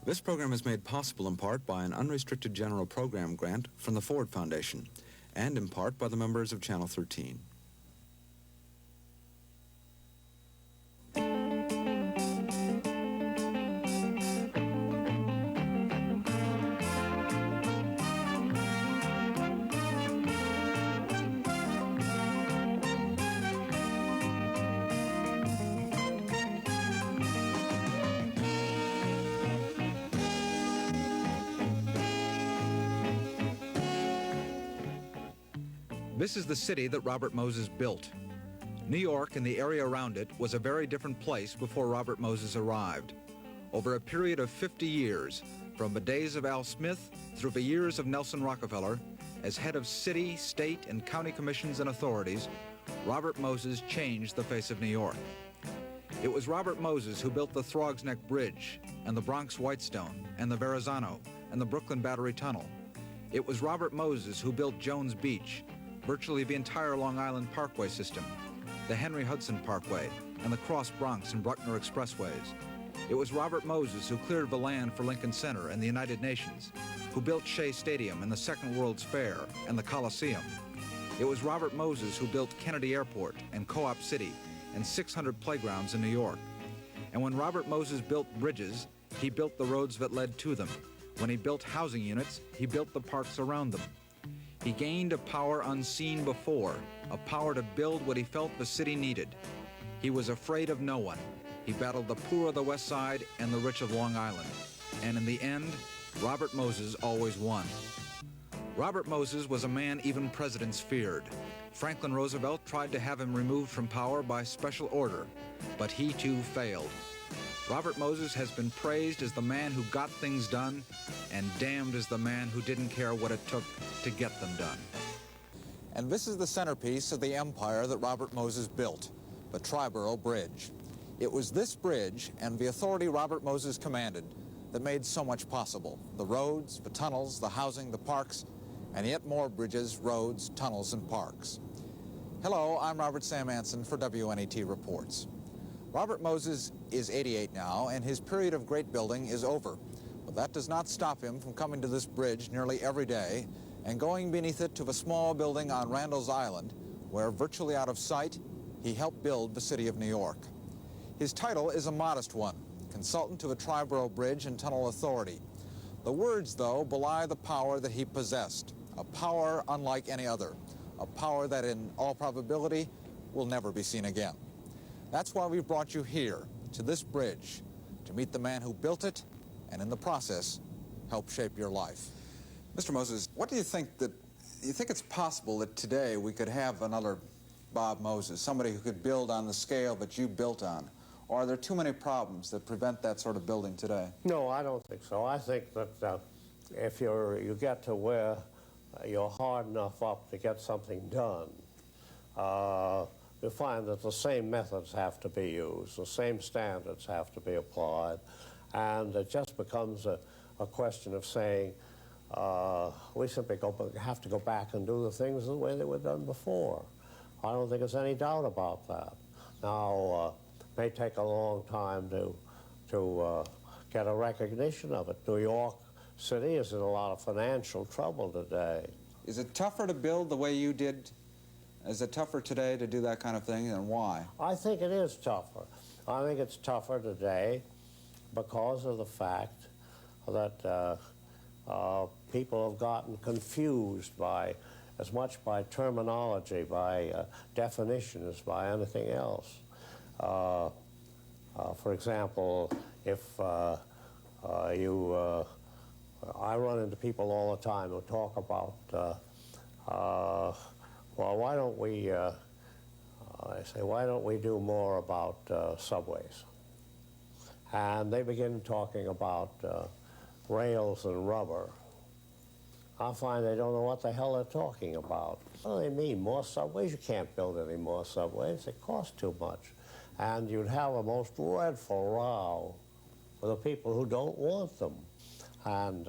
This program is made possible in part by an unrestricted general program grant from the Ford Foundation, and in part by the members of Channel 13. This is the city that Robert Moses built. New York and the area around it was a very different place before Robert Moses arrived. Over a period of 50 years, from the days of Al Smith through the years of Nelson Rockefeller, as head of city, state, and county commissions and authorities, Robert Moses changed the face of New York. It was Robert Moses who built the Throgs Neck Bridge, and the Bronx Whitestone, and the Verrazano, and the Brooklyn Battery Tunnel. It was Robert Moses who built Jones Beach, virtually the entire Long Island Parkway system, the Henry Hudson Parkway, and the Cross Bronx and Bruckner Expressways. It was Robert Moses who cleared the land for Lincoln Center and the United Nations, who built Shea Stadium and the Second World's Fair and the Coliseum. It was Robert Moses who built Kennedy Airport and Co-op City and 600 playgrounds in New York. And when Robert Moses built bridges, he built the roads that led to them. When he built housing units, he built the parks around them. He gained a power unseen before, a power to build what he felt the city needed. He was afraid of no one. He battled the poor of the West Side and the rich of Long Island. And in the end, Robert Moses always won. Robert Moses was a man even presidents feared. Franklin Roosevelt tried to have him removed from power by special order, but he too failed. Robert Moses has been praised as the man who got things done and damned as the man who didn't care what it took to get them done. And this is the centerpiece of the empire that Robert Moses built, the Triborough Bridge. It was this bridge and the authority Robert Moses commanded that made so much possible. The roads, the tunnels, the housing, the parks, and yet more bridges, roads, tunnels, and parks. Hello, I'm Robert Sam Anson for WNET Reports. Robert Moses is 88 now, and his period of great building is over. But that does not stop him from coming to this bridge nearly every day and going beneath it to the small building on Randall's Island, where, virtually out of sight, he helped build the city of New York. His title is a modest one, consultant to the Triborough Bridge and Tunnel Authority. The words, though, belie the power that he possessed, a power unlike any other, a power that, in all probability, will never be seen again. That's why we've brought you here, to this bridge, to meet the man who built it and, in the process, help shape your life. Mr. Moses, what do you think it's possible that today we could have another Bob Moses, somebody who could build on the scale that you built on? Or are there too many problems that prevent that sort of building today? No, I don't think so. I think that if you get to where you're hard enough up to get something done, you find that the same methods have to be used, the same standards have to be applied, and it just becomes a question of saying, we simply have to go back and do the things the way they were done before. I don't think there's any doubt about that. Now, it may take a long time to get a recognition of it. New York City is in a lot of financial trouble today. Is it tougher to build the way you did? Is it tougher today to do that kind of thing, and why? I think it is tougher. I think it's tougher today because of the fact that people have gotten confused as much by terminology, by definition, as by anything else. For example, if I run into people all the time who talk about, well, why don't we, I say, why don't we do more about subways? And they begin talking about rails and rubber. I find they don't know what the hell they're talking about. What do they mean, more subways? You can't build any more subways. They cost too much. And you'd have a most dreadful row with the people who don't want them. And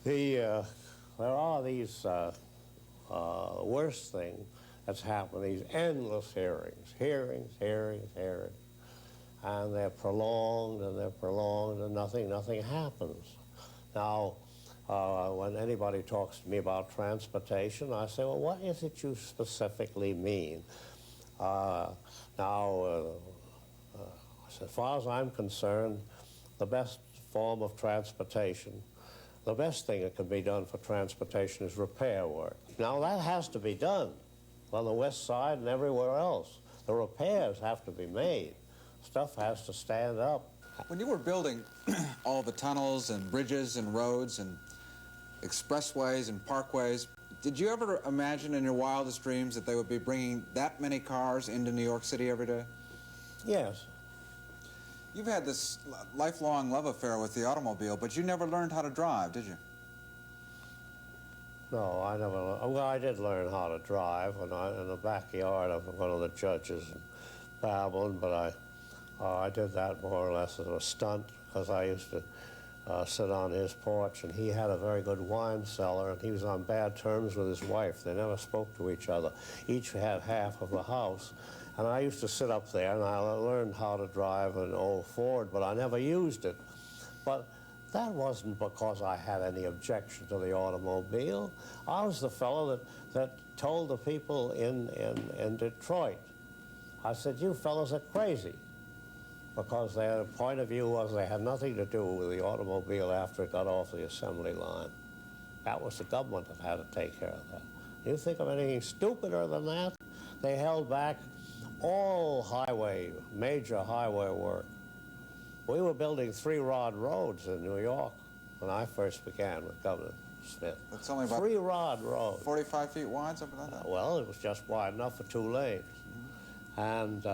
there are these worst thing that's happened, these endless hearings. and they're prolonged and nothing happens. Now, when anybody talks to me about transportation, I say, well, what is it you specifically mean? As far as I'm concerned, the best form of transportation, the best thing that can be done for transportation is repair work. Now, that has to be done on the west side and everywhere else. The repairs have to be made. Stuff has to stand up. When you were building all the tunnels and bridges and roads and expressways and parkways, did you ever imagine in your wildest dreams that they would be bringing that many cars into New York City every day? Yes. You've had this lifelong love affair with the automobile, but you never learned how to drive, did you? No, I never. Well, I did learn how to drive in the backyard of one of the judges in Babylon, but I did that more or less as a stunt, because I used to sit on his porch, and he had a very good wine cellar, and he was on bad terms with his wife. They never spoke to each other. Each had half of the house, and I used to sit up there, and I learned how to drive an old Ford, but I never used it. But that wasn't because I had any objection to the automobile. I was the fellow that told the people in Detroit, I said, you fellows are crazy, because their point of view was they had nothing to do with the automobile after it got off the assembly line. That was the government that had to take care of that. You think of anything stupider than that? They held back all major highway work. We were building 3-rod roads in New York when I first began with Governor Smith. That's only about 3-rod roads. 45 feet wide, something like that? Well, it was just wide enough for 2 lanes. Mm-hmm. And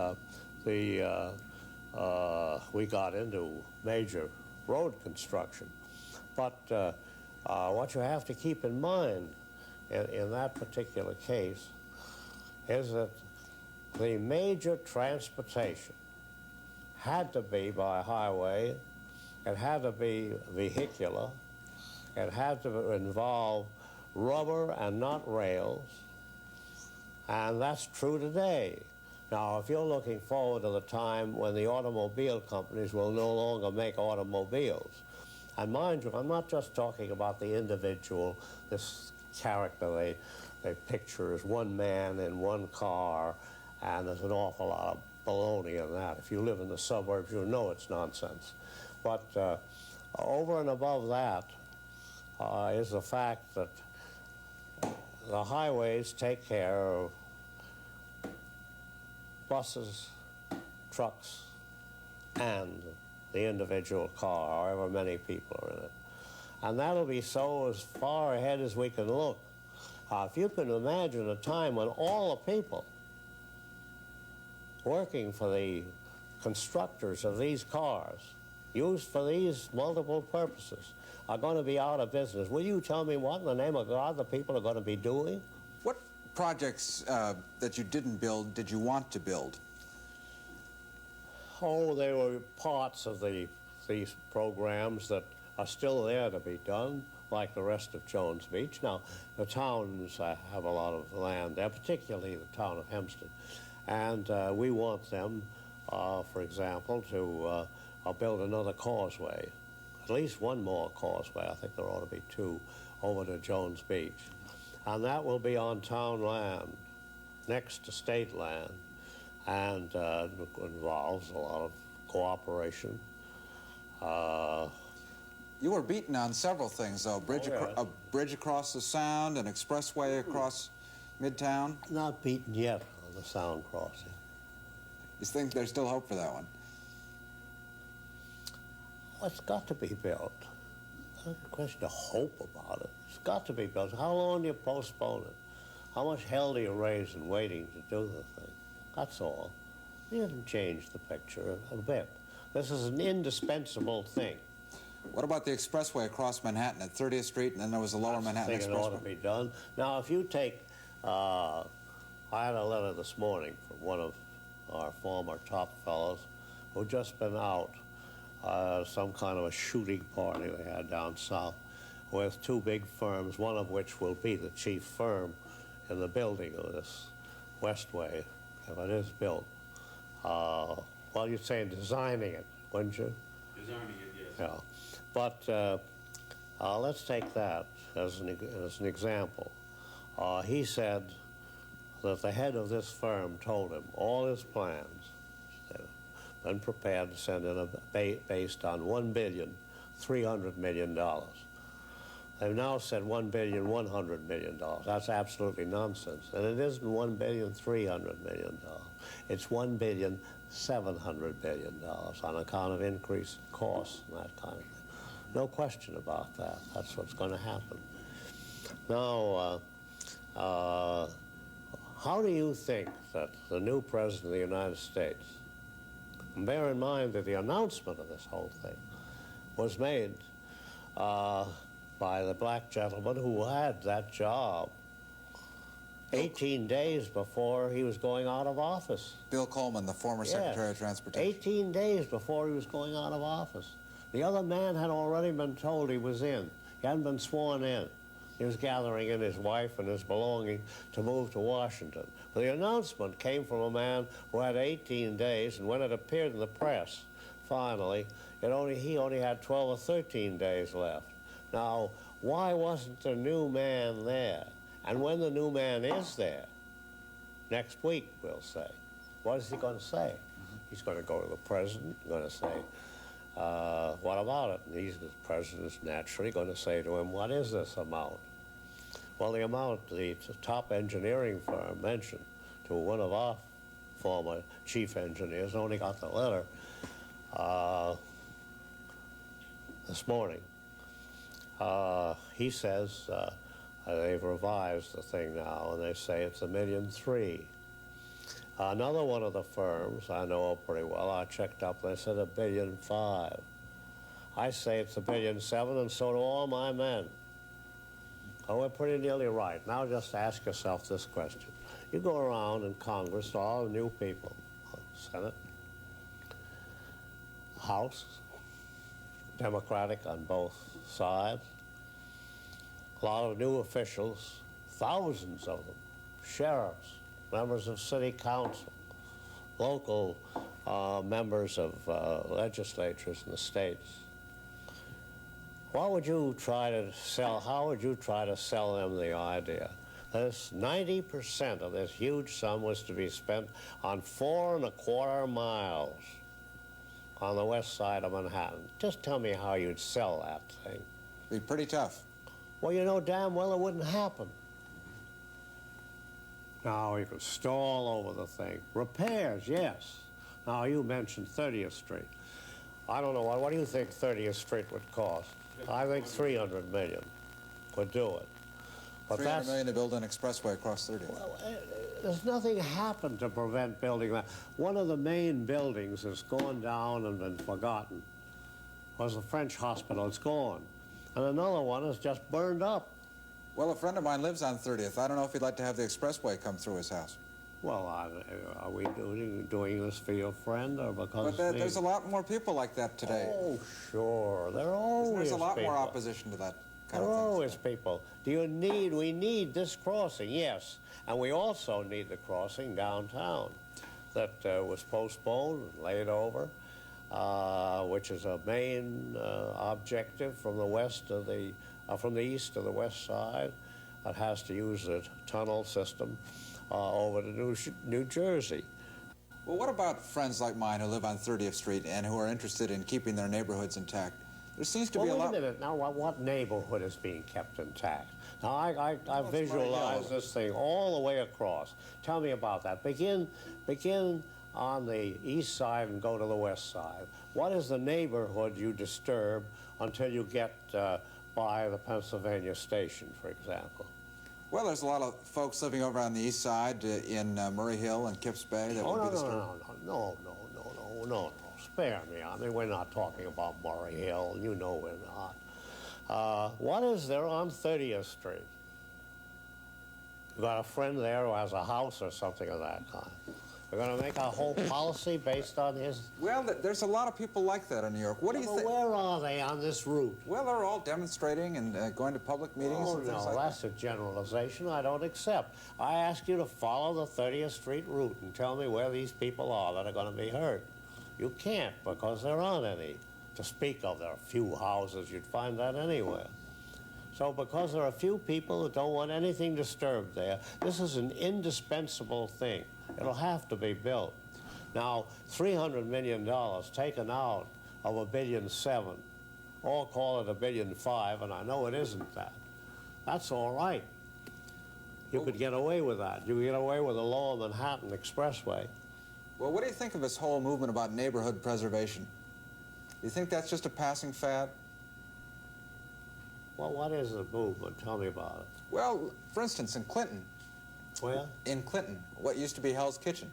we got into major road construction. But what you have to keep in mind in that particular case is that the major transportation had to be by highway, it had to be vehicular, it had to involve rubber and not rails, and that's true today. Now, if you're looking forward to the time when the automobile companies will no longer make automobiles, and mind you, I'm not just talking about the individual, this character they picture as one man in one car, and there's an awful lot of baloney in that. If you live in the suburbs, you'll know it's nonsense. But over and above that is the fact that the highways take care of buses, trucks, and the individual car, however many people are in it. And that'll be so as far ahead as we can look. If you can imagine a time when all the people working for the constructors of these cars, used for these multiple purposes, are going to be out of business, will you tell me what in the name of God the people are going to be doing? What projects that you didn't build did you want to build? Oh, they were parts of these programs that are still there to be done, like the rest of Jones Beach. Now, the towns have a lot of land there, particularly the town of Hempstead. And we want them, for example, to build another causeway, at least one more causeway. I think there ought to be 2 over to Jones Beach. And that will be on town land, next to state land, and involves a lot of cooperation. You were beaten on several things, though. A bridge across the Sound, an expressway across Midtown. Not beaten yet on the Sound crossing. You think there's still hope for that one? Well, it's got to be built. There's no question of hope about it. It's got to be built. How long do you postpone it? How much hell do you raise in waiting to do the thing? That's all. You didn't change the picture a bit. This is an indispensable thing. What about the expressway across Manhattan at 30th Street, and then there was the Lower Manhattan Expressway? I think it ought to be done. Now, if you take, I had a letter this morning from one of our former top fellows who'd just been out, some kind of a shooting party they had down south with 2 big firms, one of which will be the chief firm in the building of this Westway, if it is built. Well, you'd say designing it, wouldn't you? Designing it, yes. Yeah. But let's take that as an example. He said that the head of this firm told him all his plans had been prepared to send in based on $1,300,000,000. They've now said $1,100,000,000. That's absolutely nonsense. And it isn't $1,300,000,000. It's $1,700,000,000 on account of increased costs and that kind of thing. No question about that. That's what's going to happen. Now, how do you think that the new President of the United States, bear in mind that the announcement of this whole thing was made by the black gentleman who had that job 18 days before he was going out of office. Bill Coleman, the former Secretary of Transportation. 18 days before he was going out of office. The other man had already been told he was in. He hadn't been sworn in. He was gathering in his wife and his belongings to move to Washington. But the announcement came from a man who had 18 days, and when it appeared in the press, finally, he only had 12 or 13 days left. Now, why wasn't the new man there? And when the new man is there, next week, we'll say, what is he going to say? He's going to go to the president, going to say, what about it? And the president's naturally going to say to him, what is this amount? Well, the amount the top engineering firm mentioned to one of our former chief engineers, only got the letter this morning. He says they've revised the thing now, and they say it's $1.3 million. Another one of the firms I know pretty well, I checked up, they said $1.5 billion. I say it's $1.7 billion, and so do all my men. Oh, we're pretty nearly right. Now just ask yourself this question. You go around in Congress to all the new people, Senate, House, Democratic on both sides, a lot of new officials, thousands of them, sheriffs, members of city council, local members of legislatures in the states. What would you try to sell? How would you try to sell them the idea? This 90% of this huge sum was to be spent on 4¼ miles on the west side of Manhattan. Just tell me how you'd sell that thing. Be pretty tough. Well, you know damn well it wouldn't happen. Now, you could stall over the thing. Repairs, yes. Now, you mentioned 30th Street. I don't know, what do you think 30th Street would cost? I think $300 million would do it. But $300 million to build an expressway across 30th. Well, there's nothing happened to prevent building that. One of the main buildings that's gone down and been forgotten was the French hospital. It's gone. And another one is just burned up. Well, a friend of mine lives on 30th. I don't know if he'd like to have the expressway come through his house. Well, are we doing this for your friend or because... But there's a lot more people like that today. Oh, sure. There are always There's a lot people. more opposition to that kind There of are thing. always people. We need this crossing, yes. And we also need the crossing downtown that was postponed and laid over, which is a main objective from the west of from the east to the west side. It has to use the tunnel system over to New Jersey. Well, what about friends like mine who live on 30th Street and who are interested in keeping their neighborhoods intact? There seems to be a lot... Wait a minute. Now, what neighborhood is being kept intact? Now, I visualize this thing all the way across. Tell me about that. Begin on the east side and go to the west side. What is the neighborhood you disturb until you get by the Pennsylvania Station, for example? Well, there's a lot of folks living over on the east side in Murray Hill and Kips Bay that would be disturbed. No. Spare me. I mean, we're not talking about Murray Hill. You know we're not. What is there on 30th Street? You got a friend there who has a house or something of that kind. We're going to make a whole policy based on his... Well, there's a lot of people like that in New York. What do you think? Where are they on this route? Well, they're all demonstrating and going to public meetings and things like that. That's a generalization I don't accept. I ask you to follow the 30th Street route and tell me where these people are that are going to be hurt. You can't, because there aren't any. To speak of, there are few houses, you'd find that anywhere. So because there are few people that don't want anything disturbed there, this is an indispensable thing. It'll have to be built. Now, $300 million taken out of $1.7 billion, all call it $1.5 billion, and I know it isn't that. That's all right. You could get away with that. You could get away with the Lower Manhattan Expressway. Well, what do you think of this whole movement about neighborhood preservation? Do you think that's just a passing fad? Well, what is the movement? Tell me about it. Well, for instance, in Clinton. Where? In Clinton, what used to be Hell's Kitchen.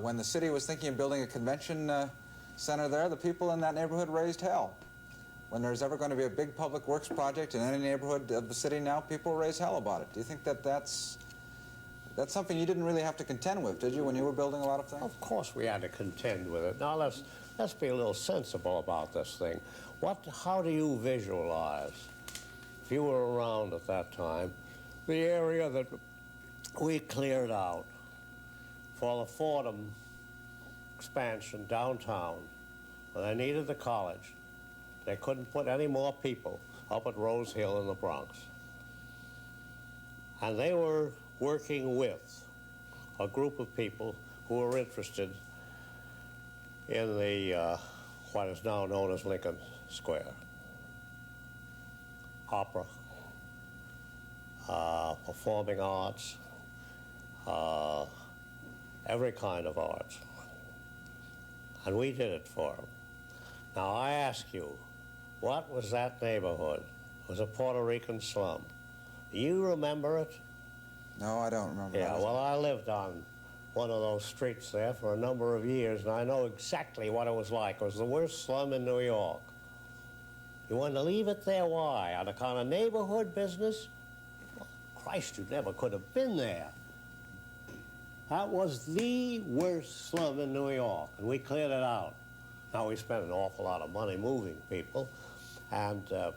When the city was thinking of building a convention center there, the people in that neighborhood raised hell. When there's ever going to be a big public works project in any neighborhood of the city now, people raise hell about it. Do you think that that's something you didn't really have to contend with, did you, when you were building a lot of things? Of course we had to contend with it. Now let's be a little sensible about this thing. How do you visualize, if you were around at that time, the area that we cleared out for the Fordham expansion downtown, where they needed the college? They couldn't put any more people up at Rose Hill in the Bronx. And they were working with a group of people who were interested in the, what is now known as Lincoln Square. Opera, performing arts, every kind of arts. And we did it for them. Now I ask you, what was that neighborhood? It was a Puerto Rican slum. Do you remember it? No, I don't remember. Yeah, well, I lived on one of those streets there for a number of years, and I know exactly what it was like. It was the worst slum in New York. You wanted to leave it there, why? On account of neighborhood business? Well, Christ, you never could have been there. That was the worst slum in New York, and we cleared it out. Now, we spent an awful lot of money moving people, and a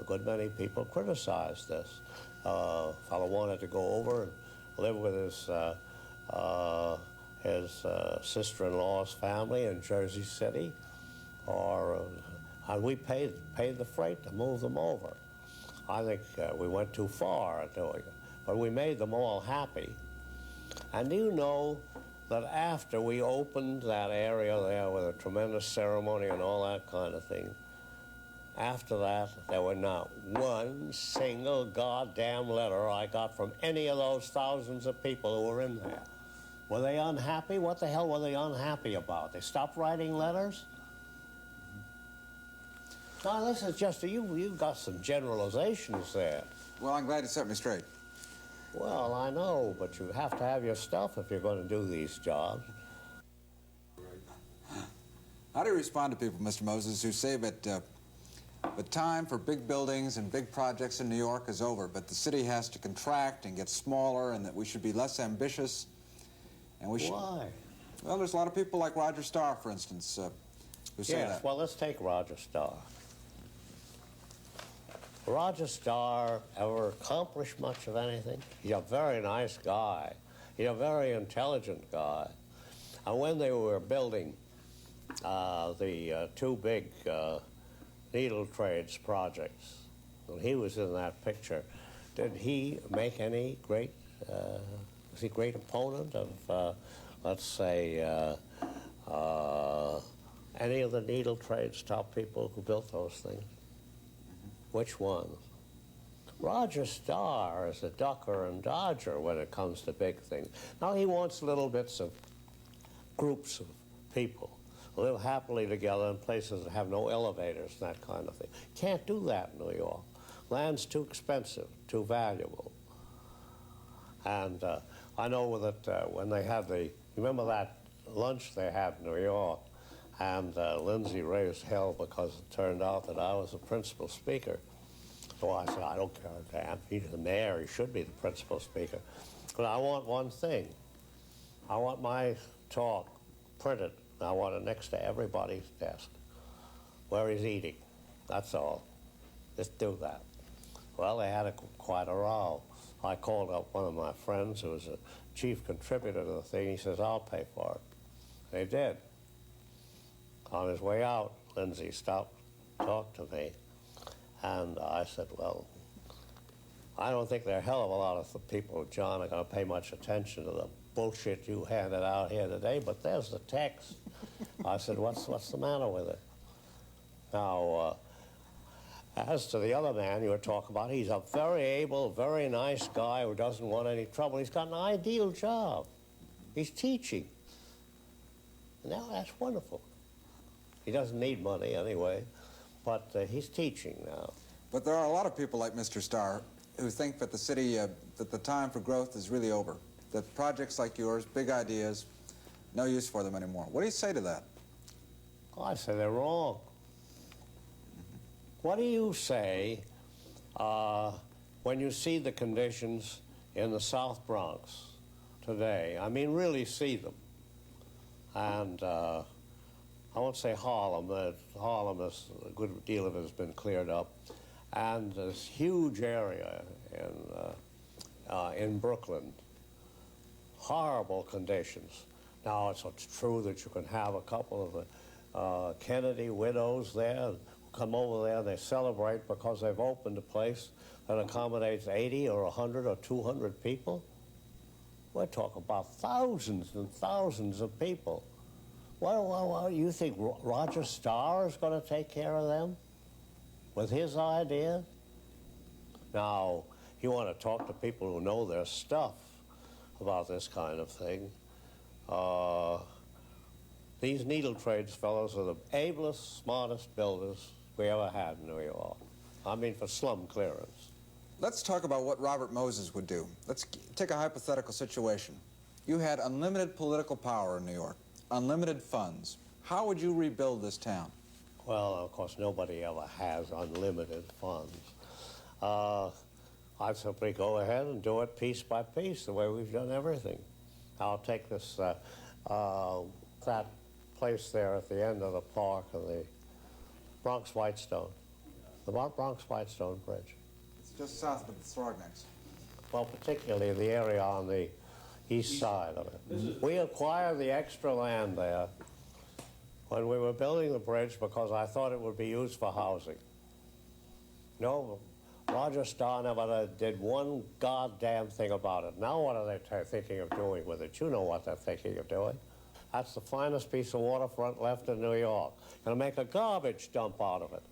good many people criticized this. A fellow wanted to go over and live with his sister-in-law's family in Jersey City, and we paid the freight to move them over. I think we went too far at doing it, but we made them all happy. And do you know that after we opened that area there with a tremendous ceremony and all that kind of thing, after that, there were not one single goddamn letter I got from any of those thousands of people who were in there. Were they unhappy? What the hell were they unhappy about? They stopped writing letters? Now, this is just, you've got some generalizations there. Well, I'm glad you set me straight. Well, I know, but you have to have your stuff if you're going to do these jobs. How do you respond to people, Mr. Moses, who say that the time for big buildings and big projects in New York is over, but the city has to contract and get smaller, and that we should be less ambitious, and we should... Why? Well, there's a lot of people like Roger Starr, for instance, who say that. Yes, well, let's take Roger Starr. Roger Starr ever accomplished much of anything? He's a very nice guy. He's a very intelligent guy. And when they were building the two big needle trades projects, when he was in that picture, did he make any great, was he a great opponent of, let's say, any of the needle trades top people who built those things? Which ones? Roger Starr is a ducker and dodger when it comes to big things. Now he wants little bits of groups of people live happily together in places that have no elevators and that kind of thing. Can't do that in New York. Land's too expensive, too valuable. And I know that when they had you remember that lunch they had in New York, and Lindsay raised hell because it turned out that I was the principal speaker. So I said, I don't care a damn. He's the mayor. He should be the principal speaker. But I want one thing. I want my talk printed. I want it next to everybody's desk where he's eating. That's all. Just do that. Well, they had quite a row. I called up one of my friends who was a chief contributor to the thing. He says, I'll pay for it. They did. On his way out, Lindsay stopped to talk to me, and I said, well, I don't think there are a hell of a lot of the people, John, are going to pay much attention to the bullshit you handed out here today, but there's the text. I said, what's the matter with it? Now, as to the other man you were talking about, he's a very able, very nice guy who doesn't want any trouble. He's got an ideal job. He's teaching. Now, that's wonderful. He doesn't need money anyway, but he's teaching now. But there are a lot of people like Mr. Starr who think that the city, that the time for growth is really over. That projects like yours, big ideas, no use for them anymore. What do you say to that? Oh, I say they're wrong. What do you say when you see the conditions in the South Bronx today? I mean, really see them. And I won't say Harlem. Harlem, a good deal of it has been cleared up. And this huge area in Brooklyn, horrible conditions. Now, it's true that you can have a couple of the Kennedy widows there come over there and they celebrate because they've opened a place that accommodates 80 or 100 or 200 people. We're talking about thousands and thousands of people. Well, you think Roger Starr is going to take care of them with his idea? Now, you want to talk to people who know their stuff about this kind of thing. These needle trades fellows are the ablest, smartest builders we ever had in New York. I mean, for slum clearance. Let's talk about what Robert Moses would do. Let's take a hypothetical situation. You had unlimited political power in New York, unlimited funds. How would you rebuild this town? Well, of course, nobody ever has unlimited funds. I'd simply go ahead and do it piece by piece, the way we've done everything. I'll take this, that place there at the end of the park of the Bronx Whitestone, the Bronx Whitestone Bridge. It's just south of the Thrognex. Well, particularly the area on the east side of it. We acquired the extra land there when we were building the bridge because I thought it would be used for housing. No, Roger Starr never did one goddamn thing about it. Now what are they thinking of doing with it? You know what they're thinking of doing. That's the finest piece of waterfront left in New York. Gonna make a garbage dump out of it.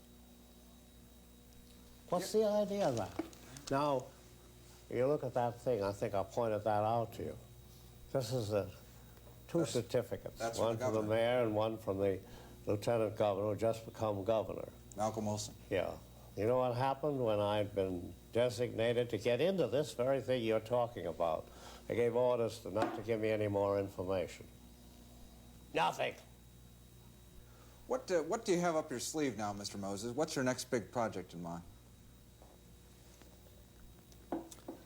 What's the idea of that? Now, you look at that thing, I think I pointed that out to you. This is two certificates, one from the mayor and one from the lieutenant governor who just become governor. Malcolm Wilson. Yeah. You know what happened when I'd been designated to get into this very thing you're talking about? They gave orders not to give me any more information. Nothing. What do you have up your sleeve now, Mr. Moses? What's your next big project in mind?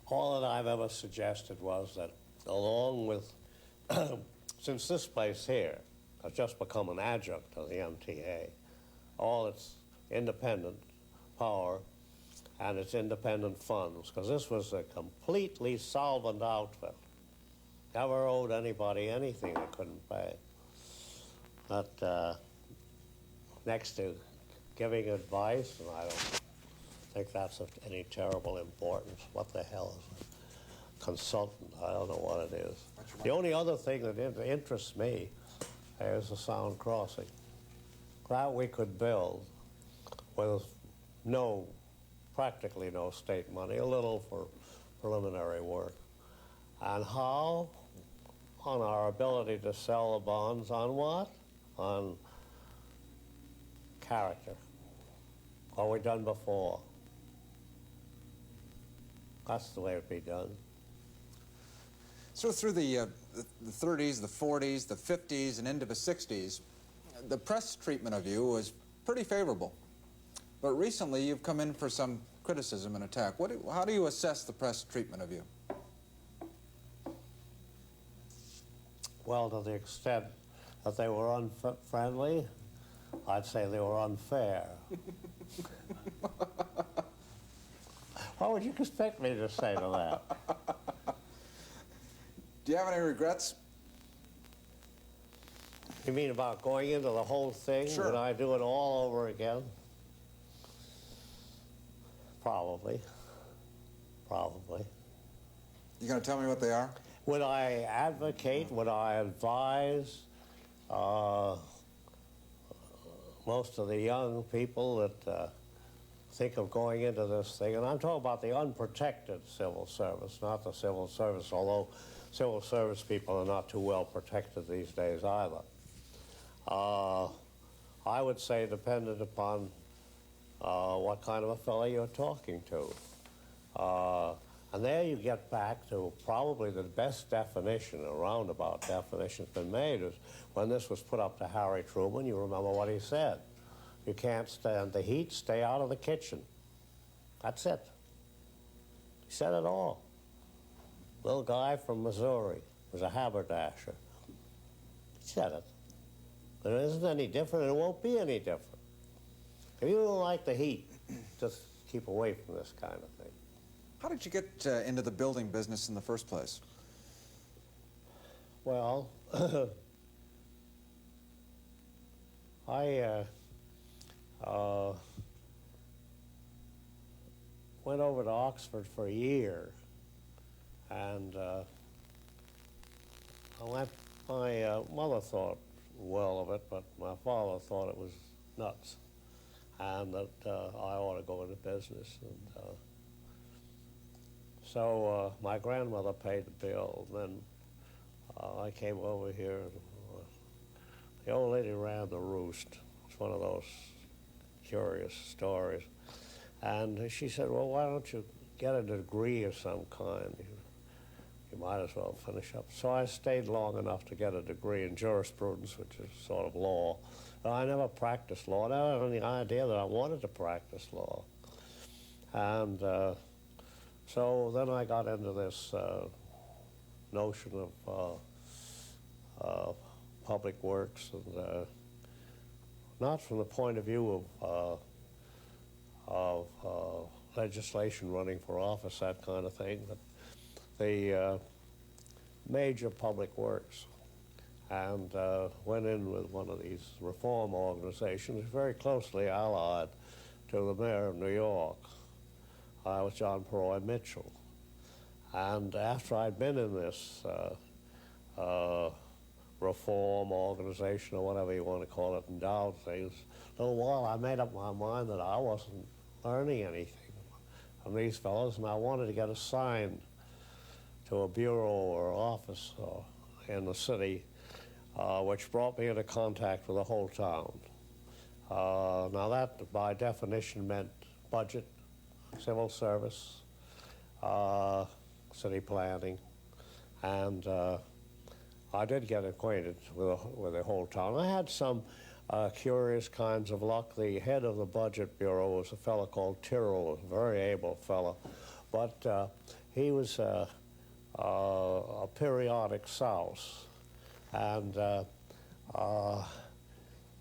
All that I've ever suggested was that along with, since this place here has just become an adjunct to the MTA, all its independent power and its independent funds, because this was a completely solvent outfit. Never owed anybody anything they couldn't pay. But next to giving advice, and I don't think that's of any terrible importance. What the hell is a consultant? I don't know what it is. The only other thing that interests me is the Sound Crossing. That we could build with practically no state money, a little for preliminary work. And how? On our ability to sell the bonds on what? On character. What we've done before. That's the way it'd be done. So through the 30s, the 40s, the 50s, and into the 60s, the press treatment of you was pretty favorable. But recently, you've come in for some criticism and attack. How do you assess the press treatment of you? Well, to the extent that they were unfriendly, I'd say they were unfair. What would you expect me to say to that? Do you have any regrets? You mean about going into the whole thing? Sure. Would I do it all over again? Probably. Probably. You going to tell me what they are? Would I advocate, would I advise most of the young people that think of going into this thing, and I'm talking about the unprotected civil service, not the civil service, although civil service people are not too well protected these days either. I would say dependent upon what kind of a fellow you're talking to. And there you get back to probably the best definition, a roundabout definition that's been made, is when this was put up to Harry Truman, you remember what he said. You can't stand the heat, stay out of the kitchen. That's it. He said it all. Little guy from Missouri was a haberdasher. He said it. It isn't any different, and it won't be any different. If you don't like the heat, just keep away from this kind of thing. How did you get into the building business in the first place? Well, I went over to Oxford for a year, and my mother thought well of it, but my father thought it was nuts, and that I ought to go into business. And so my grandmother paid the bill, and then I came over here, and the old lady ran the roost. It's one of those curious stories. And she said, well, why don't you get a degree of some kind? You might as well finish up. So I stayed long enough to get a degree in jurisprudence, which is sort of law. But I never practiced law. I never had any idea that I wanted to practice law. And so then I got into this notion of public works, and not from the point of view of legislation, running for office, that kind of thing, but the major public works, and went in with one of these reform organizations very closely allied to the mayor of New York. I was John Perroy Mitchell. And after I'd been in this reform organization, or whatever you want to call it, endowed things, a little while I made up my mind that I wasn't learning anything from these fellows, and I wanted to get assigned to a bureau or office in the city, which brought me into contact with the whole town. Now that, by definition, meant budget, civil service, city planning, and I did get acquainted with the whole town. I had some curious kinds of luck. The head of the budget bureau was a fellow called Tyrrell, a very able fellow, but he was a periodic souse, and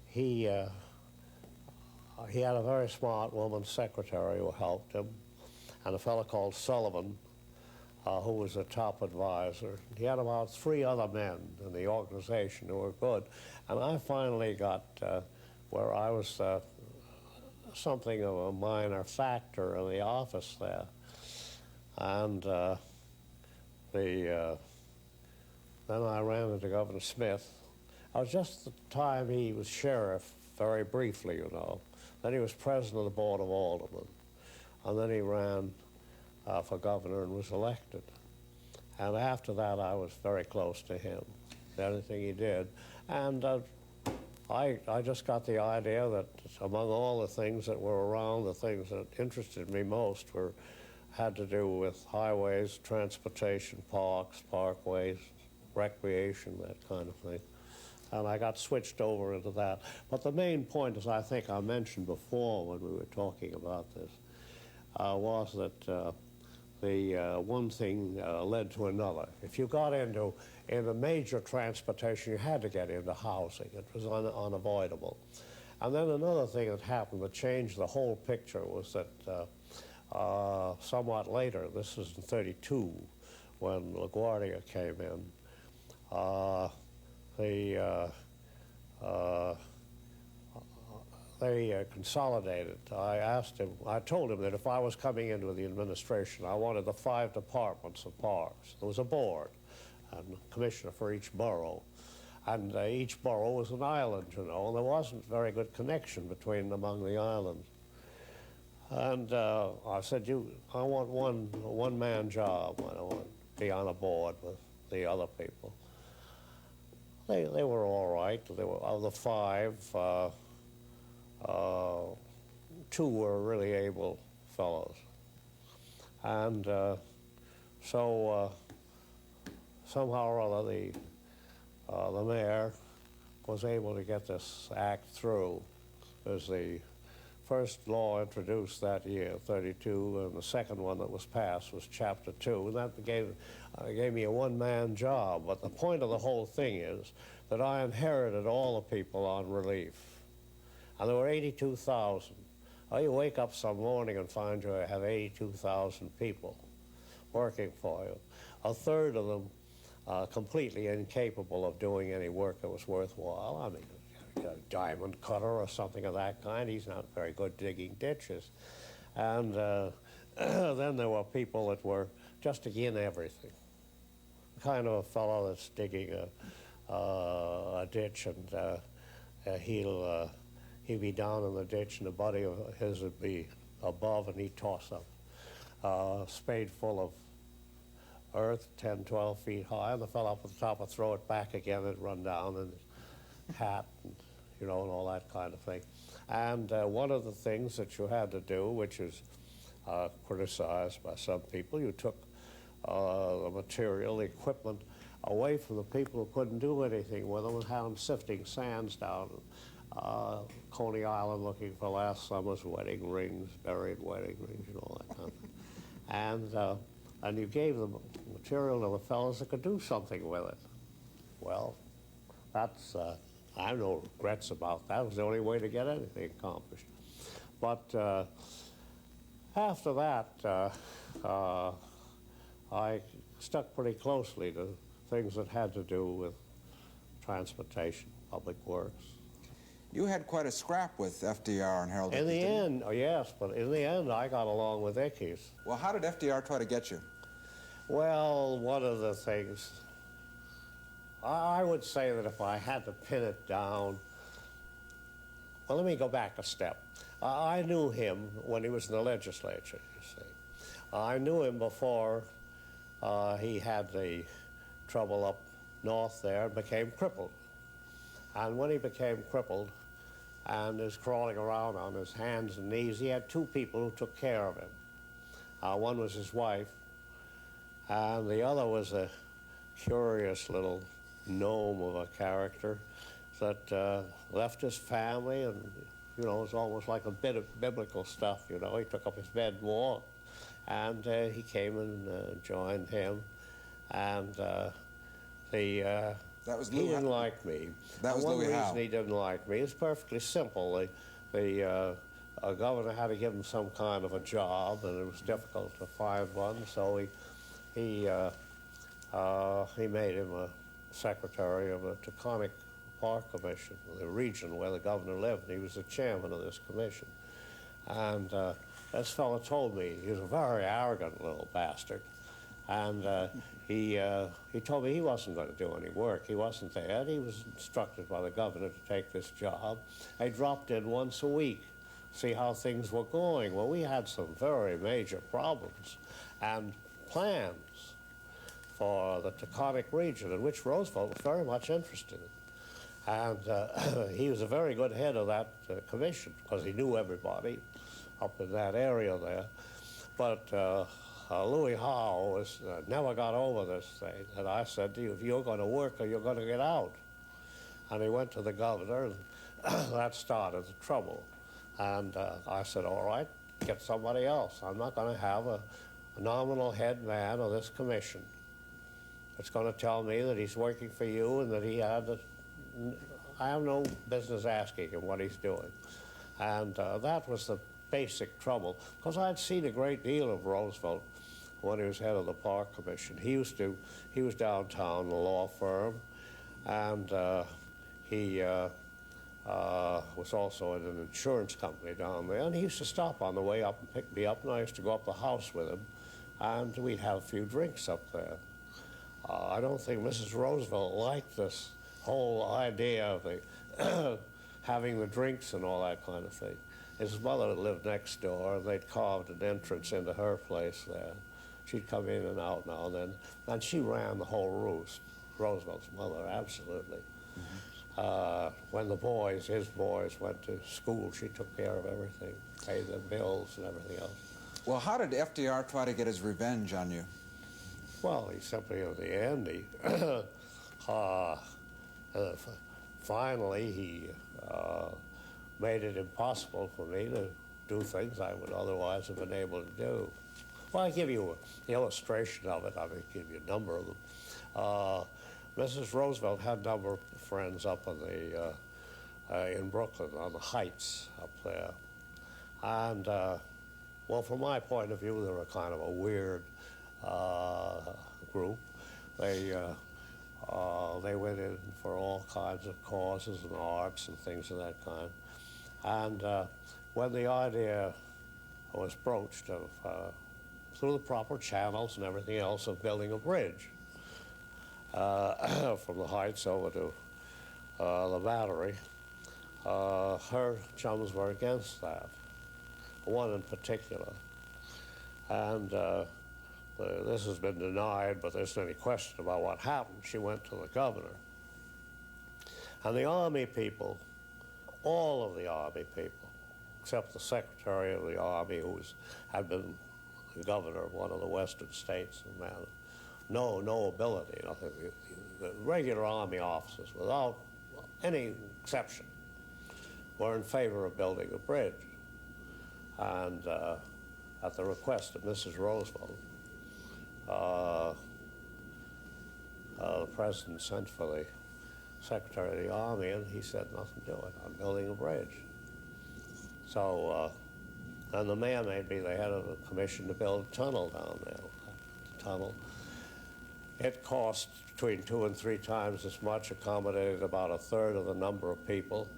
he had a very smart woman secretary who helped him, and a fellow called Sullivan, who was a top advisor. He had about 3 other men in the organization who were good, and I finally got where I was something of a minor factor in the office there. And then I ran into Governor Smith. I was just at the time he was sheriff, very briefly, you know. Then he was president of the Board of Aldermen, and then he ran for governor and was elected. And after that, I was very close to him, anything he did. And I just got the idea that among all the things that were around, the things that interested me most had to do with highways, transportation, parks, parkways, recreation, that kind of thing. And I got switched over into that. But the main point, as I think I mentioned before when we were talking about this, was that the one thing led to another. If you got into major transportation, you had to get into housing. It was unavoidable. And then another thing that happened that changed the whole picture was that somewhat later, this was in '32, when LaGuardia came in, they consolidated. I told him that if I was coming into the administration, I wanted the 5 departments of parks. There was a board and a commissioner for each borough. And each borough was an island, you know, and there wasn't very good connection between among the islands. And I said, I want one-man job. I don't want to be on a board with the other people. They were all right. They were, of the 5, 2 were really able fellows. And so somehow or other the mayor was able to get this act through. As the first law introduced that year, 32, and the second one that was passed was Chapter 2, and that gave me a one-man job. But the point of the whole thing is that I inherited all the people on relief, and there were 82,000. Well, you wake up some morning and find you have 82,000 people working for you. A third of them completely incapable of doing any work that was worthwhile. I mean, a diamond cutter or something of that kind. He's not very good digging ditches. And then there were people that were just in everything. The kind of a fellow that's digging a ditch, and he'll be down in the ditch, and a buddy of his would be above, and he'd toss a spade full of earth 10, 12 feet high, and the fellow up at the top would throw it back again and run down, and his hat, and, you know, and all that kind of thing. And one of the things that you had to do, which is criticized by some people, you took the material, the equipment, away from the people who couldn't do anything with them and had them sifting sands down Coney Island looking for last summer's wedding rings, buried wedding rings, and all that kind of thing. And you gave the material to the fellows that could do something with it. Well, that's, I have no regrets about that. It was the only way to get anything accomplished. But after that, I stuck pretty closely to things that had to do with transportation, public works. You had quite a scrap with FDR and Harold In Ickes, the didn't you? end, oh, yes, but in the end, I got along with Ickes. Well, how did FDR try to get you? Well, one of the things, I would say that if I had to pin it down, well, let me go back a step. I knew him when he was in the legislature, you see. I knew him before he had the trouble up north there and became crippled. And when he became crippled and is crawling around on his hands and knees, he had 2 people who took care of him. One was his wife, and the other was a curious little gnome of a character that left his family, and, you know, it was almost like a bit of biblical stuff, you know. He took up his bed and walked, and he came and joined him, and That was he Lou didn't like me. That was One Louis reason Howe. he didn't like me is perfectly simple. The governor had to give him some kind of a job, and it was difficult to find one, so he made him a secretary of a Taconic Park Commission, the region where the governor lived, and he was the chairman of this commission. And this fellow told me, he was a very arrogant little bastard, and he told me he wasn't going to do any work. He wasn't there. He was instructed by the governor to take this job. I dropped in once a week, see how things were going. Well, we had some very major problems and plans for the Taconic region, in which Roosevelt was very much interested in. And he was a very good head of that commission, because he knew everybody up in that area there. But Louis Howe never got over this thing. And I said to you, if you're going to work or you're going to get out. And he went to the governor, and that started the trouble. And I said, all right, get somebody else. I'm not going to have a nominal head man of this commission. It's going to tell me that he's working for you and that he had I have no business asking him what he's doing. And that was the basic trouble, because I'd seen a great deal of Roosevelt when he was head of the Park Commission. He was downtown in a law firm, and he was also in an insurance company down there, and he used to stop on the way up and pick me up, and I used to go up the house with him, and we'd have a few drinks up there. I don't think Mrs. Roosevelt liked this whole idea of the having the drinks and all that kind of thing. His mother lived next door, and they'd carved an entrance into her place there. She'd come in and out now and then, and she ran the whole roost. Roosevelt's mother, absolutely. When the boys, his boys, went to school, she took care of everything, paid their bills and everything else. Well, how did FDR try to get his revenge on you? Well, he simply, at the end, he finally he made it impossible for me to do things I would otherwise have been able to do. Well, I give you an illustration of it. I mean, give you a number of them. Mrs. Roosevelt had a number of friends up on in Brooklyn on the Heights up there. And, well, from my point of view, they were kind of a weird group. They went in for all kinds of causes and arts and things of that kind. And when the idea was broached of, through the proper channels and everything else, of building a bridge from the Heights over to the Battery, her chums were against that, one in particular. And this has been denied, but there isn't any question about what happened. She went to the governor. And the Army people, all of the Army people, except the Secretary of the Army, who had been the governor of one of the western states, and man, no ability, nothing. The regular Army officers, without any exception, were in favor of building a bridge. And at the request of Mrs. Roosevelt, the president sent for the Secretary of the Army, and he said, nothing to it, I'm building a bridge. So, and the man made me the head of the commission to build a tunnel down there. The tunnel, it cost between 2 and 3 times as much, accommodated about a third of the number of people.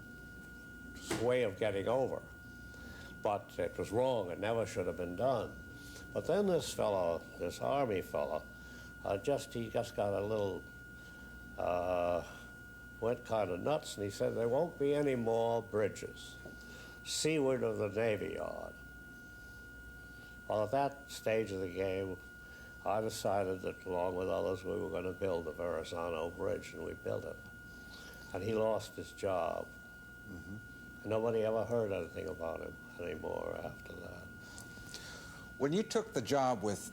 It's a way of getting over. But it was wrong, it never should have been done. But then this fellow, this Army fellow, he just got a little, went kind of nuts, and he said there won't be any more bridges seaward of the Navy Yard. Well, at that stage of the game, I decided that along with others we were going to build the Verrazano Bridge, and we built it. And he lost his job. And nobody ever heard anything about him anymore after that. When you took the job with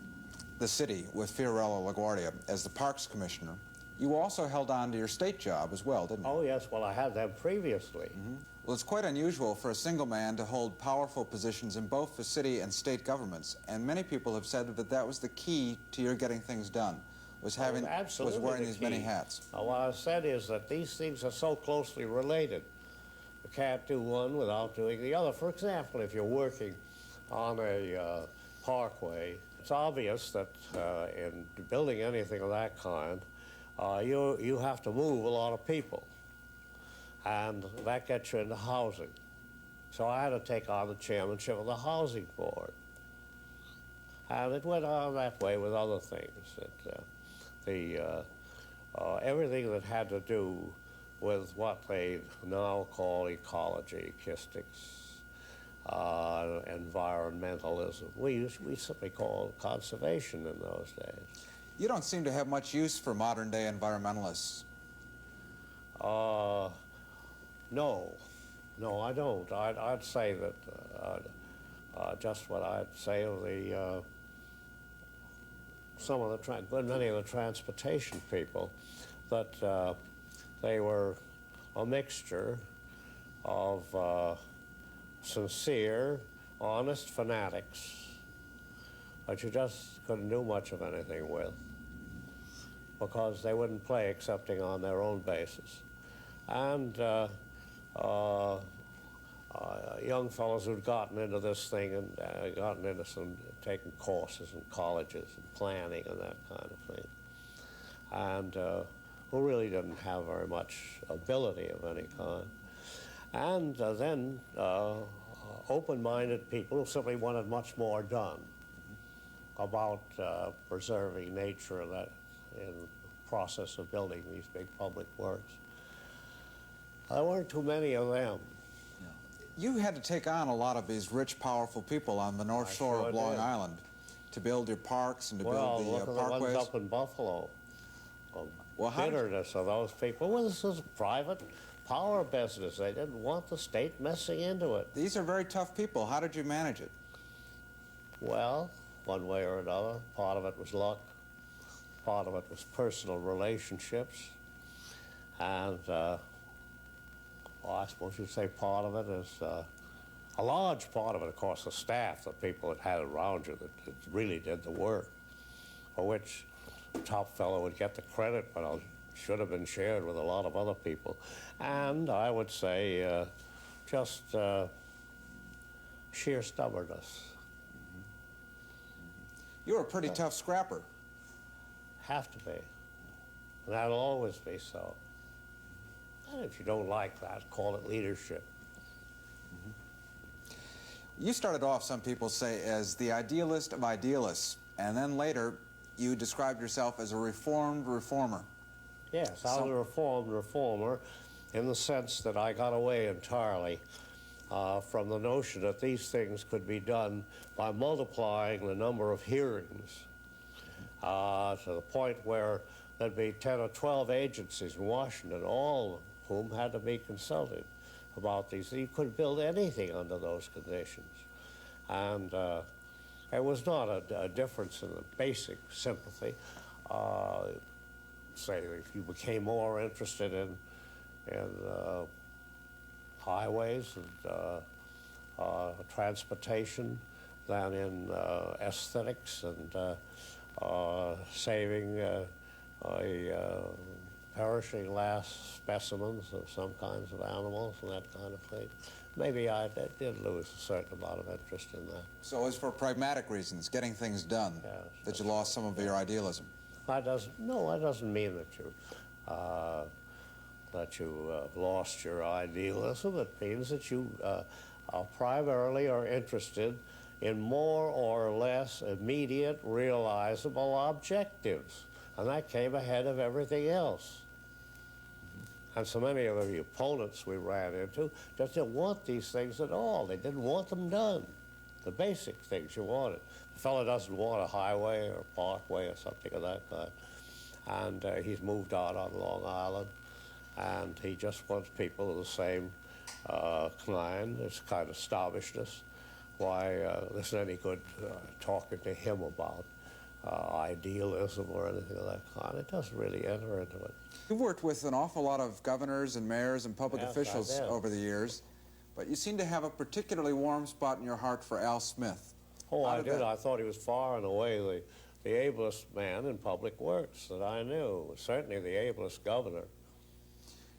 the city, with Fiorello LaGuardia, as the Parks Commissioner, you also held on to your state job as well, didn't you? Oh, yes. Well, I had them previously. Well, it's quite unusual for a single man to hold powerful positions in both the city and state governments, and many people have said that that was the key to your getting things done, was having, was wearing these many hats. What I've said is that these things are so closely related. You can't do one without doing the other. For example, if you're working on a parkway, it's obvious that in building anything of that kind, you have to move a lot of people, and that gets you into housing. So I had to take on the chairmanship of the housing board, and it went on that way with other things. Everything that had to do with what they now call ecology, acoustics, environmentalism. We simply called conservation in those days. You don't seem to have much use for modern-day environmentalists. No, I don't. I'd say that just what I'd say of the many of the transportation people, that they were a mixture of sincere, honest fanatics that you just couldn't do much of anything with, because they wouldn't play excepting on their own basis. And young fellows who'd gotten into this thing and gotten into taking courses in colleges and planning and that kind of thing, and who really didn't have very much ability of any kind. and then open-minded people who simply wanted much more done about preserving nature that in the process of building these big public works. There weren't too many of them. You had to take on a lot of these rich, powerful people on the North Shore of Long Island to build your parks and to build the look at parkways. the ones up in Buffalo. The bitterness of those people. Well, this is private power business. They didn't want the state messing into it. These are very tough people. How did you manage it? Well, one way or another. Part of it was luck. Part of it was personal relationships. And, well, I suppose you'd say part of it is, a large part of it, of course, the staff, the people that had around you that really did the work, for which the top fellow would get the credit, but it should have been shared with a lot of other people. And I would say just sheer stubbornness. You were a pretty tough scrapper. Have to be. And that'll always be so. And if you don't like that, call it leadership. You started off, some people say, as the idealist of idealists, and then later you described yourself as a reformed reformer. Yes, I was a reformed reformer in the sense that I got away entirely from the notion that these things could be done by multiplying the number of hearings to the point where there'd be 10 or 12 agencies in Washington, all of whom had to be consulted about these. You couldn't build anything under those conditions. And there was not a difference in the basic sympathy. Say, if you became more interested in highways and transportation than in aesthetics and saving perishing last specimens of some kinds of animals and that kind of thing. Maybe I did lose a certain amount of interest in that. So it was for pragmatic reasons, getting things done, Yes, that you lost some of your idealism. That doesn't mean that you lost your idealism. It means that you primarily are interested in more or less immediate, realizable objectives. And that came ahead of everything else. And so many of the opponents we ran into just didn't want these things at all. They didn't want them done, the basic things you wanted. The fellow doesn't want a highway or a parkway or something of that kind. And he's moved out on Long Island, and he just wants people of the same kind. It's kind of snobbishness. Why there isn't any good talking to him about idealism or anything of that kind. It doesn't really enter into it. You've worked with an awful lot of governors and mayors and public Yes, officials I did. over the years, but you seem to have a particularly warm spot in your heart for Al Smith. Oh, How I did. that- I thought he was far and away the ablest man in public works that I knew. Certainly the ablest governor.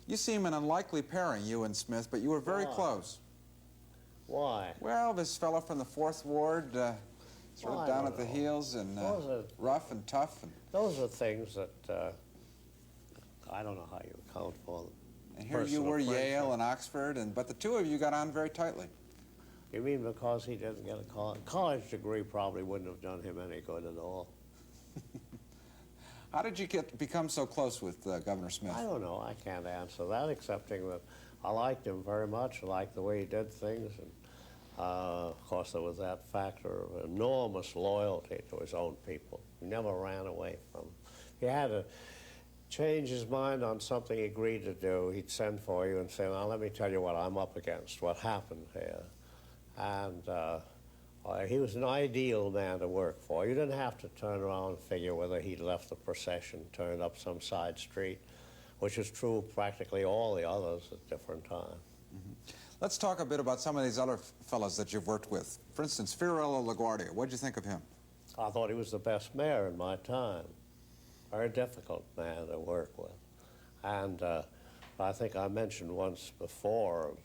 You seem an unlikely pairing, you and Smith, but you were very Why? close. Why? Well, this fellow from the 4th Ward, sort Well, of I down don't at the know. heels and Those are- rough and tough. Those are things that I don't know how you account for them. And here you Personal were, friendship. Yale and Oxford, but the two of you got on very tightly. You mean because he didn't get a college degree probably wouldn't have done him any good at all. How did you become so close with Governor Smith? I don't know. I can't answer that, excepting that I liked him very much. I liked the way he did things. And, of course, there was that factor of enormous loyalty to his own people. He never ran away from them. He had to change his mind on something he agreed to do. He'd send for you and say, now, let me tell you what I'm up against, what happened here. And he was an ideal man to work for. You didn't have to turn around and figure whether he'd left the procession, turned up some side street, which is true of practically all the others at different times. Let's talk a bit about some of these other fellows that you've worked with. For instance, Fiorello LaGuardia. What did you think of him? I thought he was the best mayor in my time. Very difficult man to work with. And I think I mentioned once before,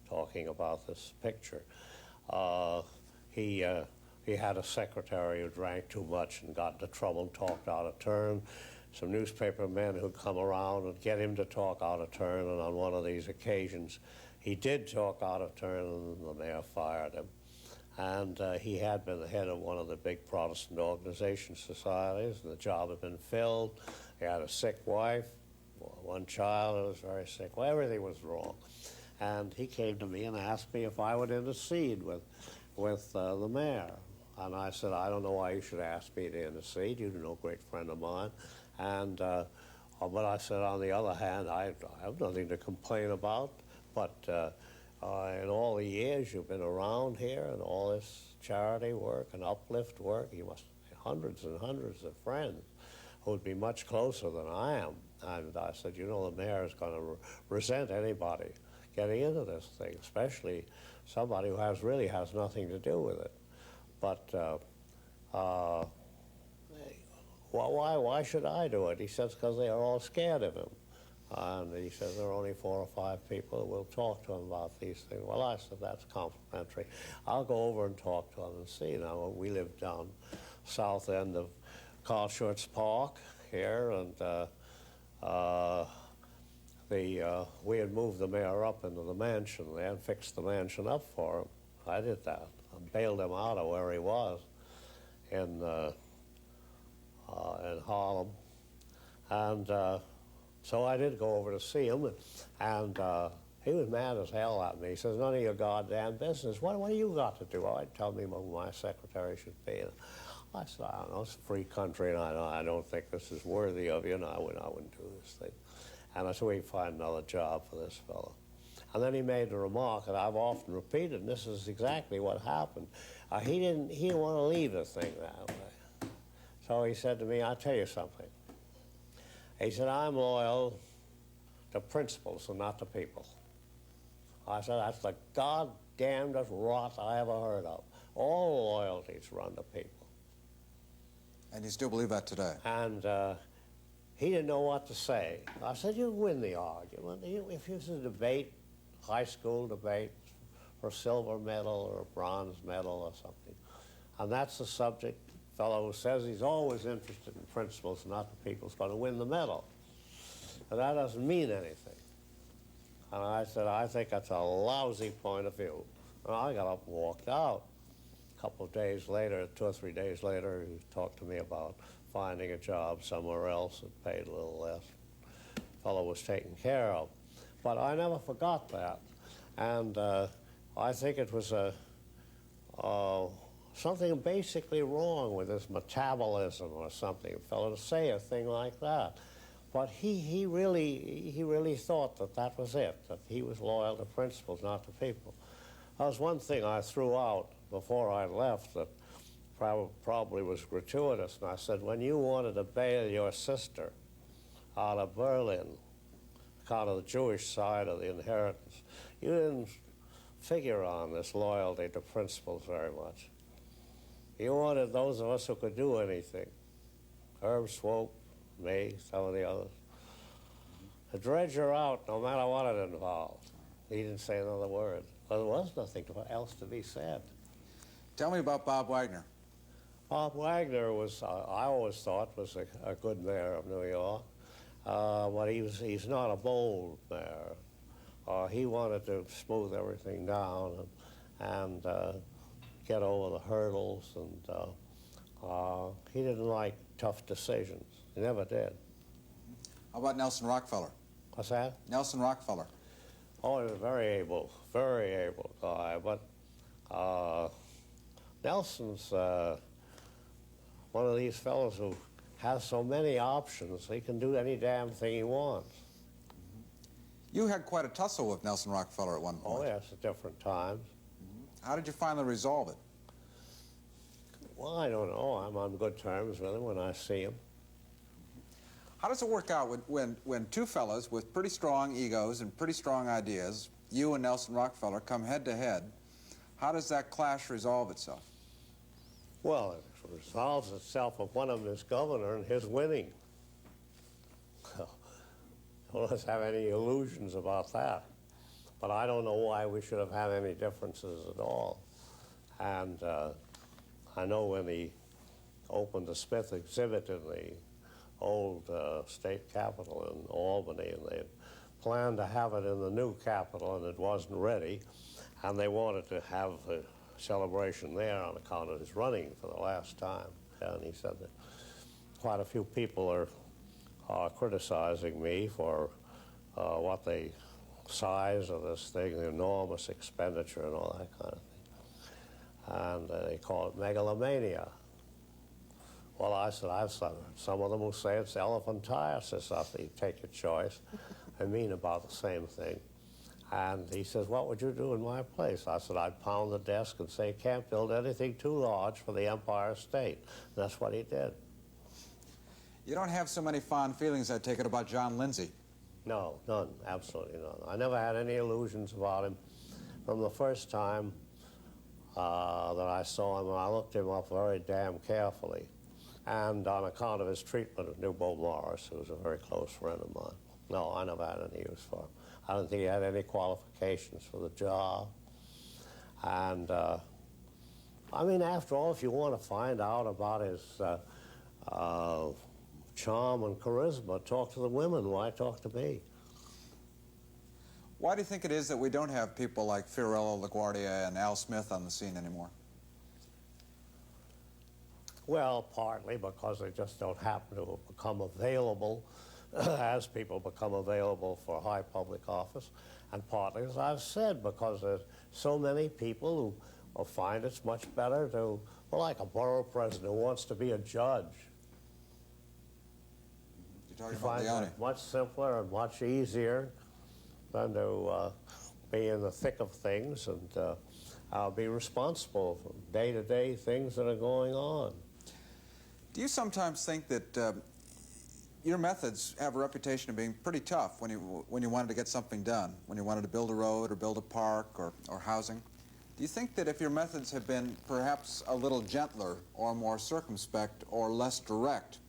talking about this picture, he had a secretary who drank too much and got into trouble and talked out of turn. Some newspaper men who'd come around and get him to talk out of turn, and on one of these occasions, He did talk out of turn, and the mayor fired him. And he had been the head of one of the big Protestant organization societies, and the job had been filled. He had a sick wife, one child who was very sick. Well, everything was wrong. And he came to me and asked me if I would intercede with the mayor. And I said, I don't know why you should ask me to intercede. You're no great friend of mine. And but I said, on the other hand, I have nothing to complain about. But in all the years you've been around here and all this charity work and uplift work, you must have hundreds and hundreds of friends who would be much closer than I am. And I said, you know, the mayor is going to resent anybody getting into this thing, especially somebody who really has nothing to do with it. But why should I do it? He says, because they are all scared of him. And he says there are only 4 or 5 people who will talk to him about these things. Well, I said, that's complimentary. I'll go over and talk to him and see. Now, we live down south end of Carl Schurz Park here, and we had moved the mayor up into the mansion there and fixed the mansion up for him. I did that. I bailed him out of where he was in Harlem. And so I did go over to see him, and he was mad as hell at me. He says, none of your goddamn business. What do you got to do? Oh, I'd tell me who my secretary should be. And I said, I don't know, it's a free country, and I don't think this is worthy of you, and I wouldn't do this thing. And I said, we can find another job for this fellow. And then he made the remark that I've often repeated, and this is exactly what happened. He didn't want to leave the thing that way. So he said to me, I'll tell you something. He said, I'm loyal to principles and not to people. I said, that's the goddamnedest rot I ever heard of. All loyalties run to people. And you still believe that today? And he didn't know what to say. I said, you win the argument. If it's a debate, high school debate, for a silver medal or a bronze medal or something, and that's the subject, fellow who says he's always interested in principles, not the people's going to win the medal. But that doesn't mean anything. And I said, I think that's a lousy point of view. And I got up and walked out. A couple of days later, 2 or 3 days later, he talked to me about finding a job somewhere else that paid a little less. The fellow was taken care of. But I never forgot that. And I think it was something basically wrong with his metabolism or something, a fellow to say a thing like that. But he really thought that that was it, that he was loyal to principles, not to people. That was one thing I threw out before I left that probably was gratuitous, and I said, when you wanted to bail your sister out of Berlin, kind of the Jewish side of the inheritance, you didn't figure on this loyalty to principles very much. You wanted those of us who could do anything. Herb Swope, me, some of the others. To dredge her out no matter what it involved. He didn't say another word. Well, there was nothing else to be said. Tell me about Bob Wagner. Bob Wagner was, I always thought, was a good mayor of New York. But he's not a bold mayor. He wanted to smooth everything down and get over the hurdles, and he didn't like tough decisions. He never did. How about Nelson Rockefeller? What's that? Nelson Rockefeller. Oh, he was very able guy, but Nelson's one of these fellows who has so many options, he can do any damn thing he wants. You had quite a tussle with Nelson Rockefeller at one point. Oh, yes, at different times. How did you finally resolve it? Well, I don't know. I'm on good terms with him when I see him. How does it work out when two fellas with pretty strong egos and pretty strong ideas, you and Nelson Rockefeller, come head to head? How does that clash resolve itself? Well, it resolves itself if one of them is governor and his winning. Don't let's have any illusions about that. But I don't know why we should have had any differences at all. And I know when he opened the Smith exhibit in the old state capitol in Albany, and they planned to have it in the new Capitol, and it wasn't ready, and they wanted to have a celebration there on account of his running for the last time. And he said that quite a few people are criticizing me for what the size of this thing, the enormous expenditure and all that kind of thing. And they call it megalomania. Well, I said, I've some of them will say it's elephantiasis. I said, you take your choice. I mean about the same thing. And he says, what would you do in my place? I said, I'd pound the desk and say, can't build anything too large for the Empire State. And that's what he did. You don't have so many fond feelings, I take it, about John Lindsay. No, none, absolutely none. I never had any illusions about him. From the first time that I saw him, I looked him up very damn carefully. And on account of his treatment of Newbo Morris, who was a very close friend of mine. No, I never had any use for him. I don't think he had any qualifications for the job. And, I mean, after all, if you want to find out about his charm and charisma, talk to the women. Why talk to me? Why do you think it is that we don't have people like Fiorello, LaGuardia, and Al Smith on the scene anymore? Well, partly because they just don't happen to have become available as people become available for high public office, and partly, as I've said, because there's so many people who find it's much better to, well, like a borough president who wants to be a judge. You're talking about Leone. It much simpler and much easier than to be in the thick of things and be responsible for day-to-day things that are going on. Do you sometimes think that your methods have a reputation of being pretty tough when you wanted to get something done, when you wanted to build a road or build a park or housing? Do you think that if your methods had been perhaps a little gentler or more circumspect or less direct,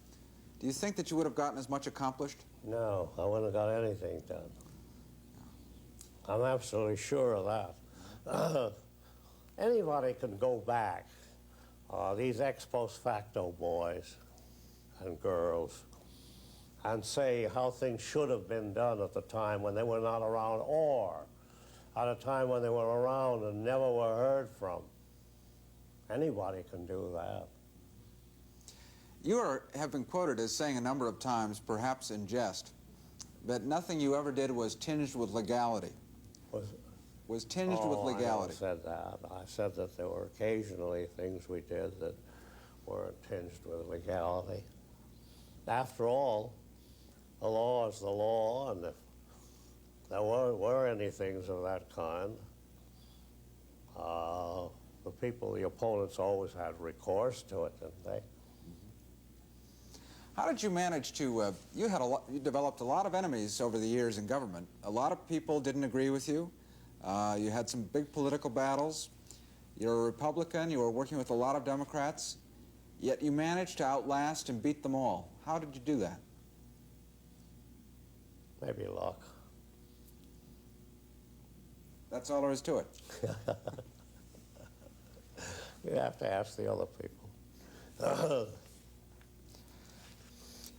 do you think that you would have gotten as much accomplished? No, I wouldn't have got anything done. I'm absolutely sure of that. Anybody can go back. These ex post facto boys and girls, and say how things should have been done at the time when they were not around, or at a time when they were around and never were heard from. Anybody can do that. You have been quoted as saying a number of times, perhaps in jest, that nothing you ever did was tinged with legality. Was tinged with legality. I never said that. I said that there were occasionally things we did that weren't tinged with legality. After all, the law is the law, and if there were any things of that kind, the people, the opponents, always had recourse to it, didn't they? How did you manage to, you developed a lot of enemies over the years in government. A lot of people didn't agree with you. You had some big political battles. You're a Republican, you were working with a lot of Democrats, yet you managed to outlast and beat them all. How did you do that? Maybe luck. That's all there is to it. You have to ask the other people.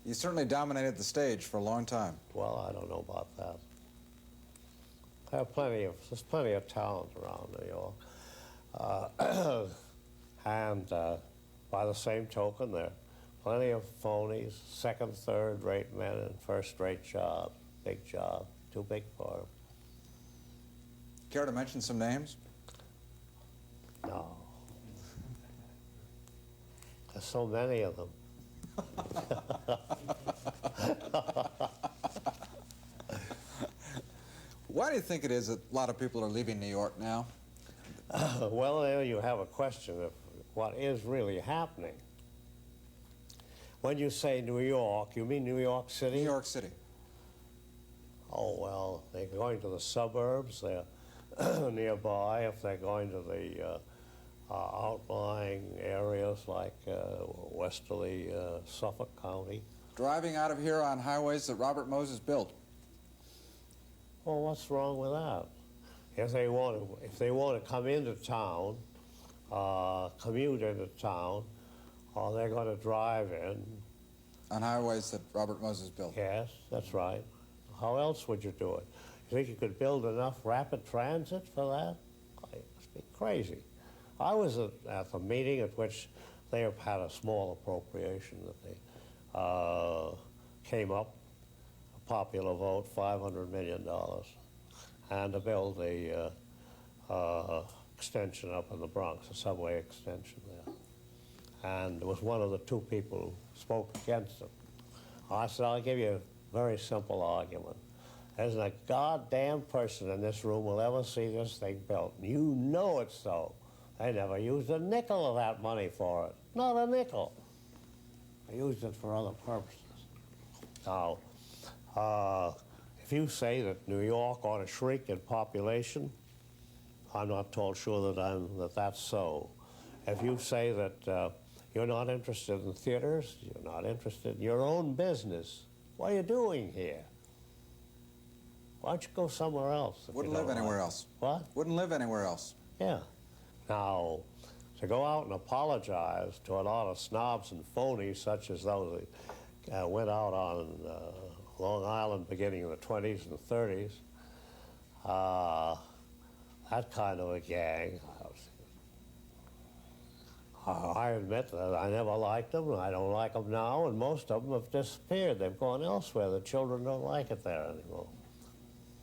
You certainly dominated the stage for a long time. Well, I don't know about that. There's plenty of talent around New York. And by the same token, there are plenty of phonies, second, third-rate men in first-rate jobs, big job, too big for them. Care to mention some names? No. There's so many of them. Why do you think it is that a lot of people are leaving New York now? Well, there you have a question of what is really happening. When you say New York, you mean New York City? New York City. Oh, well, they're going to the suburbs, they're nearby. If they're going to the outlying areas like westerly Suffolk County. Driving out of here on highways that Robert Moses built. Well, what's wrong with that? If they want to come into town, commute into town, they're going to drive in. On highways that Robert Moses built. Yes, that's right. How else would you do it? You think you could build enough rapid transit for that? It must be crazy. I was at the meeting at which they had a small appropriation that they came up, a popular vote, $500 million, and to build the extension up in the Bronx, a subway extension there. And it was one of the two people who spoke against it. I said, I'll give you a very simple argument. There isn't a goddamn person in this room will ever see this thing built. You know it's so. They never used a nickel of that money for it. Not a nickel. They used it for other purposes. Now, if you say that New York ought to shrink in population, I'm not told sure that that's so. If you say that you're not interested in theaters, you're not interested in your own business, what are you doing here? Why don't you go somewhere else? Wouldn't live anywhere else. What? Wouldn't live anywhere else. Yeah. Now, to go out and apologize to a lot of snobs and phonies such as those that went out on Long Island beginning in the 20s and 30s, that kind of a gang, I admit that I never liked them, and I don't like them now, and most of them have disappeared. They've gone elsewhere. The children don't like it there anymore.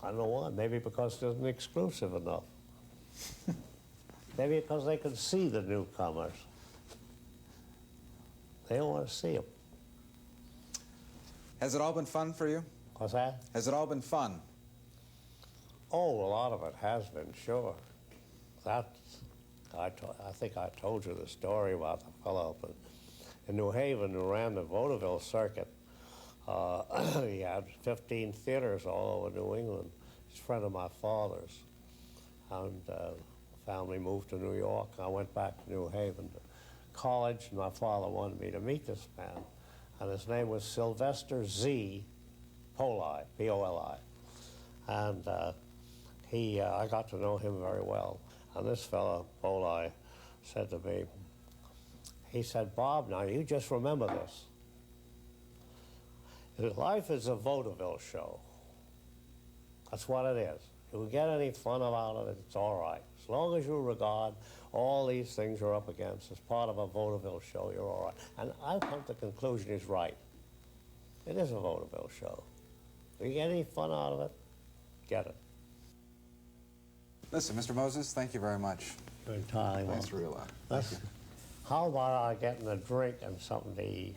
I don't know why. Maybe because it isn't exclusive enough. Maybe because they can see the newcomers. They don't want to see them. Has it all been fun for you? What's that? Has it all been fun? Oh, a lot of it has been, sure. I think I told you the story about the fellow up in New Haven who ran the vaudeville circuit. He had 15 theaters all over New England. He's a friend of my father's. And family moved to New York. I went back to New Haven to college, and my father wanted me to meet this man. And his name was Sylvester Z. Poli, P-O-L-I. And I got to know him very well. And this fellow, Poli, said to me, he said, Bob, now you just remember this. Life is a vaudeville show. That's what it is. If you get any fun out of it, it's all right. As long as you regard all these things you're up against as part of a vaudeville show, you're all right. And I've come to the conclusion he's right. It is a vaudeville show. If you get any fun out of it, get it. Listen, Mr. Moses, thank you very much. You're entirely welcome. Thanks for your life. Thank you. How about I getting a drink and something to eat?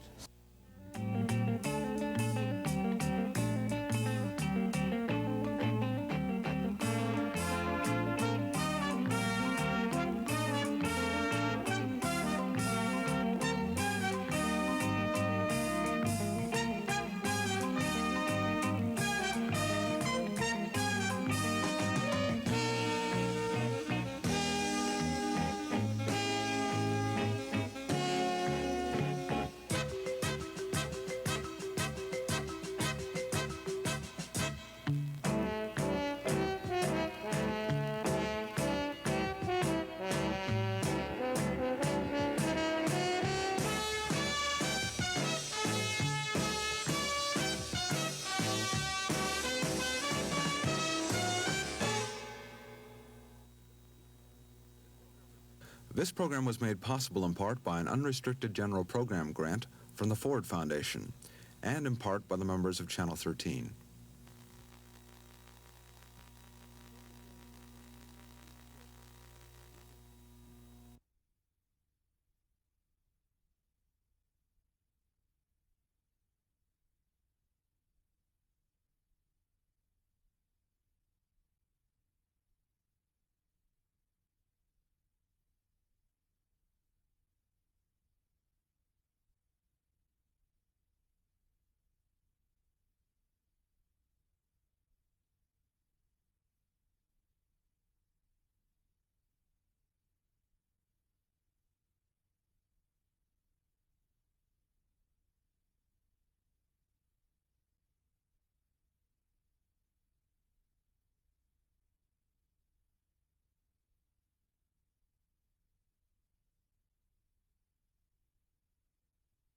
This program was made possible in part by an unrestricted general program grant from the Ford Foundation, and in part by the members of Channel 13.